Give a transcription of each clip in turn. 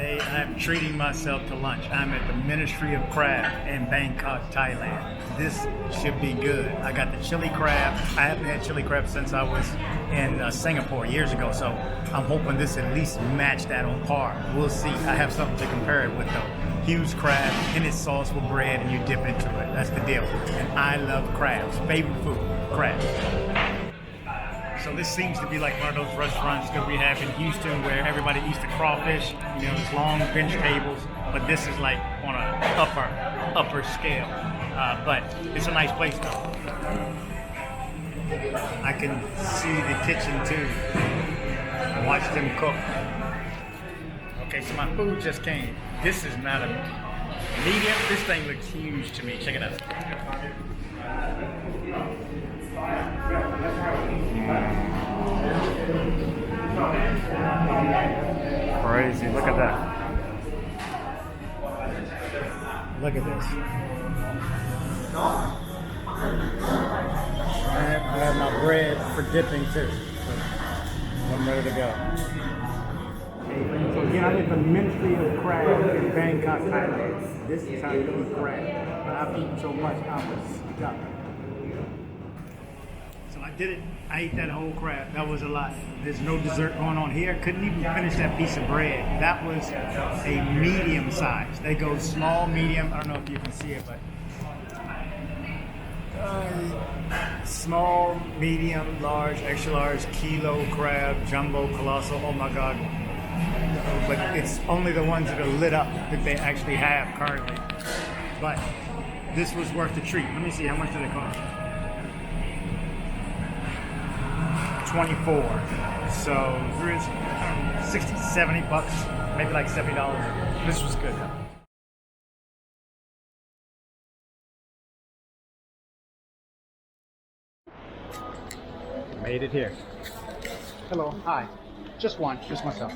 Today I'm treating myself to lunch. I'm at the Ministry of Crab in Bangkok, Thailand. This should be good. I got the chili crab. I haven't had chili crab since I was in Singapore years ago, so I'm hoping this at least match that on par. We'll see. I have something to compare it with though. Huge crab in its sauce with bread and you dip into it. That's the deal. And I love crabs. Favorite food, crabs. So this seems to be like one of those restaurants that we have in Houston where everybody eats the crawfish, you know, these long bench tables, but this is like on an upper scale. But it's a nice place though. I can see the kitchen too. Watch them cook. Okay, so my food just came. This is not a medium. This thing looks huge to me. Check it out. Crazy, look at that. Look at this. I have my bread for dipping too. So I'm ready to go. So again, I'm at the Ministry of Crab in Bangkok, Thailand. This is how you eat crab. But I've eaten so much, I was stuck. So I did it. I ate that whole crab. That was a lot. There's no dessert going on here. Couldn't even finish that piece of bread. That was a medium size. They go small, medium. I don't know if you can see it, but small, medium, large, extra large, kilo crab, jumbo, colossal. Oh my God. But it's only the ones that are lit up that they actually have currently. But this was worth the treat. Let me see, how much did it cost? 24. So there's 60, 70 bucks, maybe like $70. This was good. Made it here. Hello, hi. Just myself.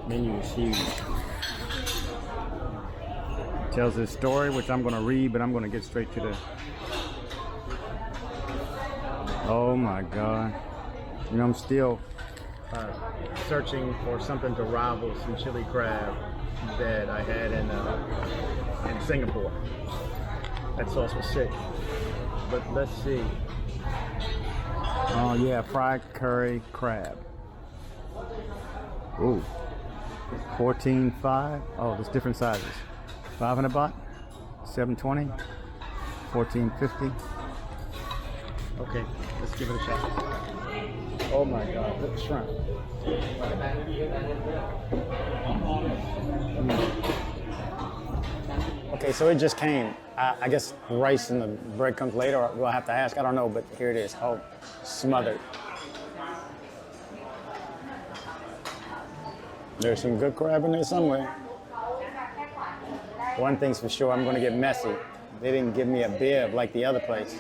Menu is huge. Tells this story, which I'm going to read, but I'm going to get straight to the... Oh my God. You know, I'm still searching for something to rival some chili crab that I had in Singapore. That sauce was sick. But let's see. Oh yeah, fried curry crab. Ooh. 14.5. Oh, there's different sizes. 500 baht, 720, 14.50. Okay, let's give it a shot. Oh my God, look at the shrimp. Okay, so it just came. I guess rice and the bread comes later, or do I have to ask? I don't know, but here it is. Oh, smothered. There's some good crab in there somewhere. One thing's for sure, I'm going to get messy. They didn't give me a bib like the other place,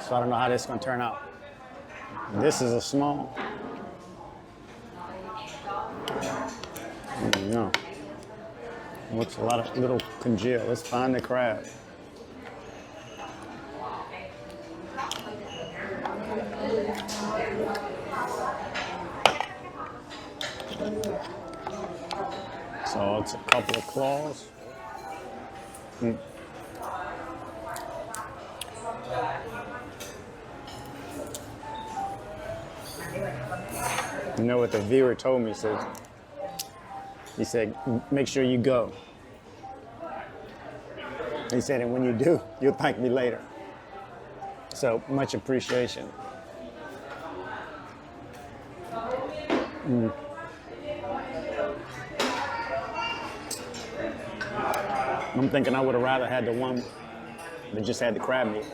so I don't know how this is going to turn out. This is a small. No. Looks a lot of little congeal. Let's find the crab. So it's a couple of claws. You know what the viewer told me? He said, make sure you go. He said, and when you do, you'll thank me later. So much appreciation. I'm thinking I would have rather had the one that just had the crab meat.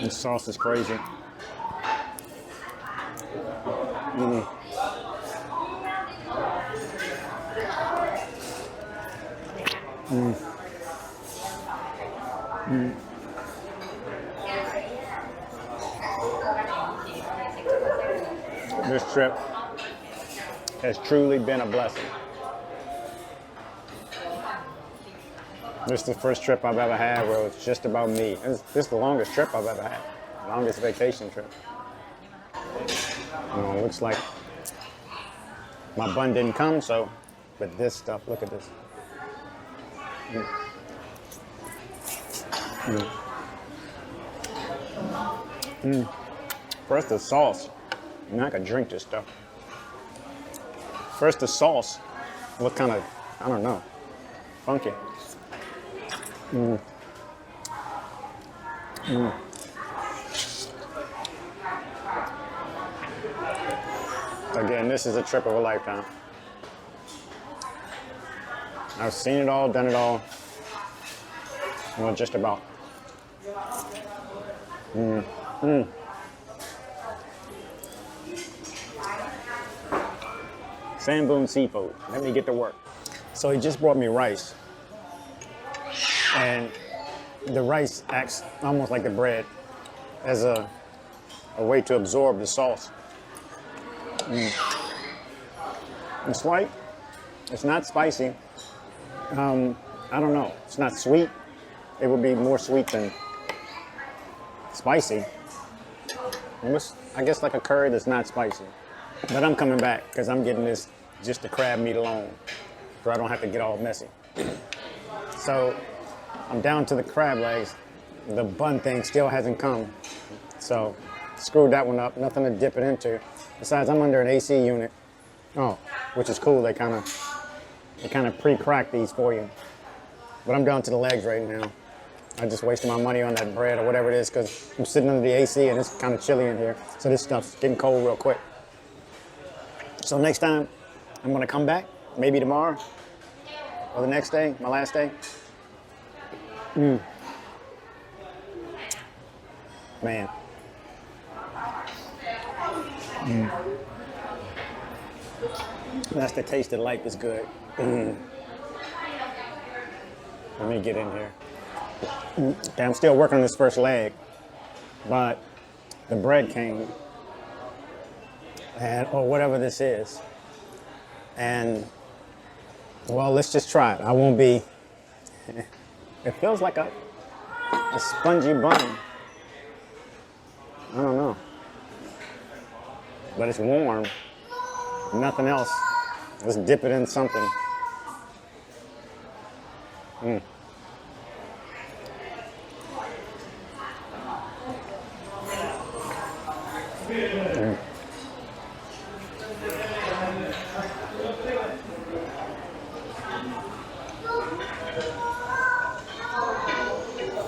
This sauce is crazy. This trip has truly been a blessing. This is the first trip I've ever had where it's just about me. This is the longest trip I've ever had. Longest vacation trip. It looks like my bun didn't come, so, but this stuff, look at this. First the sauce. I could drink this stuff. First the sauce. What kind of, I don't know, funky. Again, this is a trip of a lifetime. I've seen it all, done it all. Well, just about. Samboon Seafood. Let me get to work. So he just brought me rice. And the rice acts almost like the bread as a way to absorb the sauce. It's light. It's not spicy. I don't know. It's not sweet. It would be more sweet than spicy. I guess like a curry that's not spicy. But I'm coming back because I'm getting this just the crab meat alone, so I don't have to get all messy. So I'm down to the crab legs. The bun thing still hasn't come, so screwed that one up. Nothing to dip it into. Besides, I'm under an AC unit. Oh, which is cool. They kind of pre-crack these for you. But I'm down to the legs right now. I just wasted my money on that bread or whatever it is because I'm sitting under the AC and it's kind of chilly in here. So this stuff's getting cold real quick. So next time, I'm gonna come back, maybe tomorrow or the next day, my last day. Man. That's the taste of life is good. Let me get in here. Okay, I'm still working on this first leg, but the bread came, and or whatever this is, and well, let's just try it. I won't be. It feels like a spongy bun. I don't know, but it's warm. Nothing else. Let's dip it in something.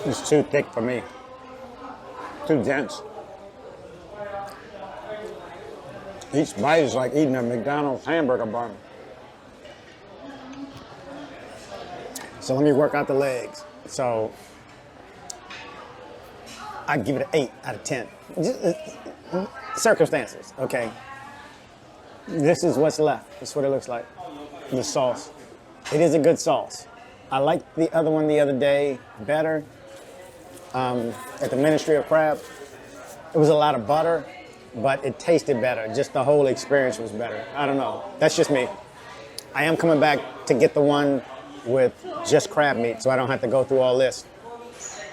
It's too thick for me. Too dense. Each bite is like eating a McDonald's hamburger bun. So let me work out the legs. So I'd give it an 8 out of 10. Circumstances, okay. This is what's left. This is what it looks like. The sauce. It is a good sauce. I liked the other one the other day better. At the Ministry of Crab, it was a lot of butter, but it tasted better. Just the whole experience was better. I don't know. That's just me. I am coming back to get the one with just crab meat, so I don't have to go through all this.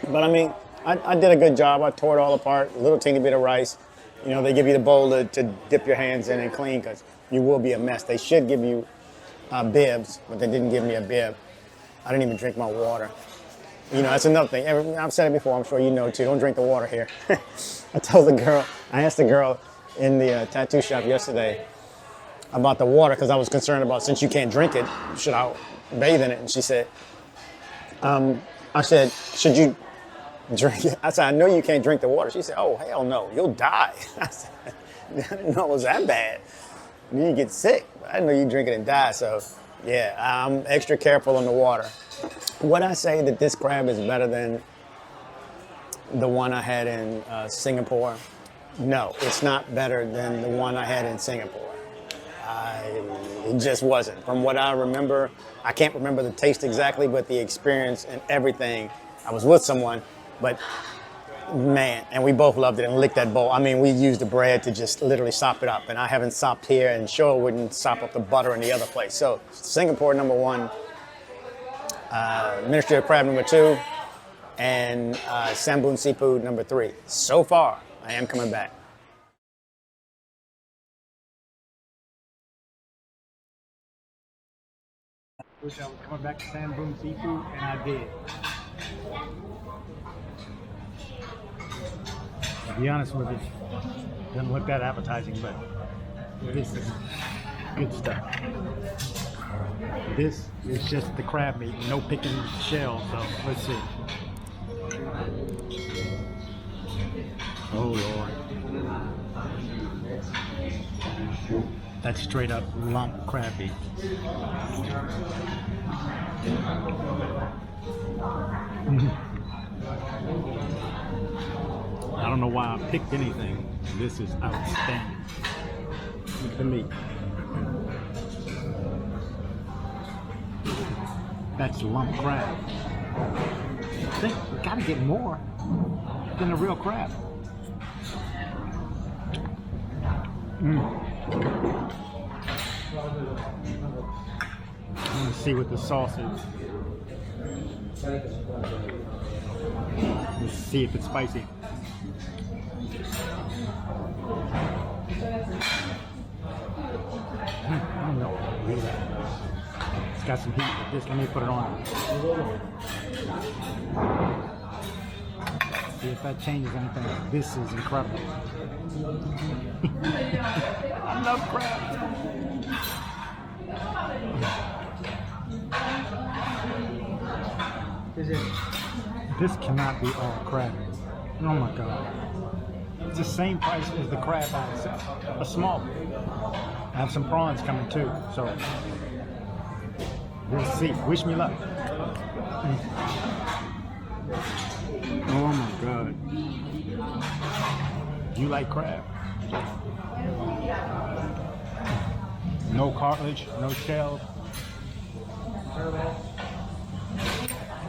But I mean, I did a good job. I tore it all apart, a little teeny bit of rice. You know, they give you the bowl to dip your hands in and clean because you will be a mess. They should give you bibs, but they didn't give me a bib. I didn't even drink my water. You know, that's another thing. I've said it before, I'm sure you know too. Don't drink the water here. I asked the girl in the tattoo shop yesterday about the water because I was concerned about, since you can't drink it, should I bathe in it? And she said, I said, should you drink it? I said, I know you can't drink the water. She said, oh, hell no, you'll die. I said, I didn't know it was that bad. You get sick. I didn't know you drink it and die. So, yeah, I'm extra careful on the water. Would I say that this crab is better than the one I had in Singapore? No, it's not better than the one I had in Singapore. It just wasn't. From what I remember, I can't remember the taste exactly, but the experience and everything. I was with someone, but man, and we both loved it and licked that bowl. I mean, we used the bread to just literally sop it up, and I haven't sopped here, and sure wouldn't sop up the butter in the other place. So Singapore, number 1. Ministry of Crab, number 2, and Samboon Seafood, number 3. So far, I am coming back. which I was coming back to Samboon Seafood, and I did. To be honest with you, doesn't look that appetizing, but this is good stuff. This is just the crab meat, no picking shells, so let's see. Oh Lord. That's straight up lump crab meat. I don't know why I picked anything. This is outstanding. Look at the meat. That's lump crab. I think we gotta get more than a real crab. Let's see what the sauce is. Let's see if it's spicy. I don't know. It's got some heat with this. Let me put it on. See if that changes anything. This is incredible. I love crabs. This cannot be all crab. Oh my God. It's the same price as the crab by itself. A small one. I have some prawns coming too, so we'll see. Wish me luck. Oh my God. You like crab? No cartilage, no shell.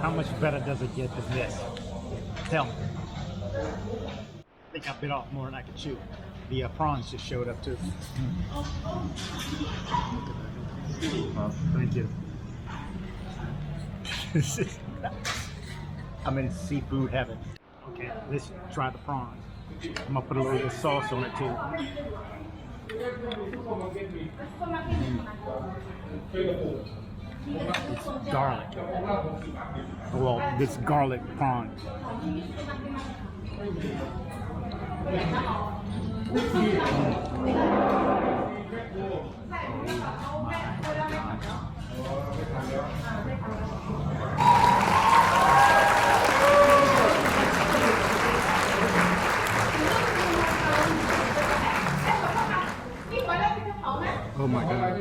How much better does it get than this? Tell me. I think I bit off more than I could chew. The prawns just showed up too. Thank you. I'm in seafood heaven. Okay, let's try the prawns. I'm gonna put a little bit of sauce on it too. It's garlic. Well, this garlic prawn. Oh my God.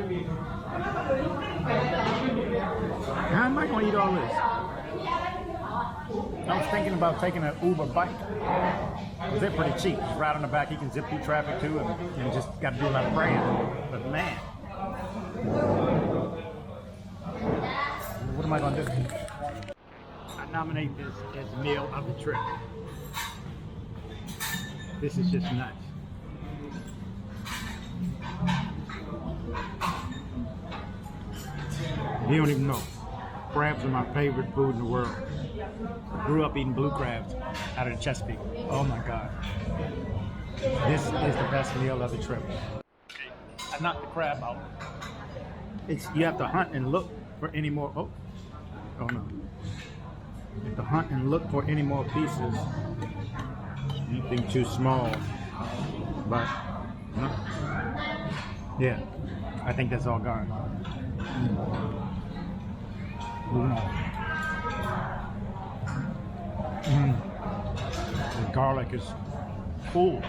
How am I going to eat all this? I was thinking about taking an Uber bike. Because they're pretty cheap. Just right on the back, you can zip through traffic too, and just got to do a lot of praying. But man, what am I going to do? I nominate this as meal of the trip. This is just nuts. You don't even know. Crabs are my favorite food in the world. I grew up eating blue crabs out of the Chesapeake. Oh my God. This is the best meal of the trip. I knocked the crab out. You have to hunt and look for any more. Oh no. You have to hunt and look for any more pieces. Anything too small. But no. Yeah, I think that's all gone. Moving on. The garlic is full.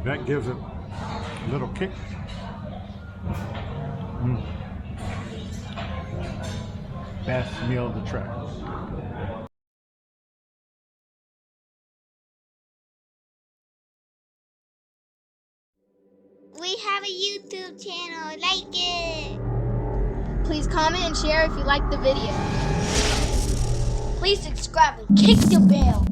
That gives it a little kick. Best meal of the trip. We have a YouTube channel, like it. Please comment and share if you like the video. Please subscribe and kick the bell.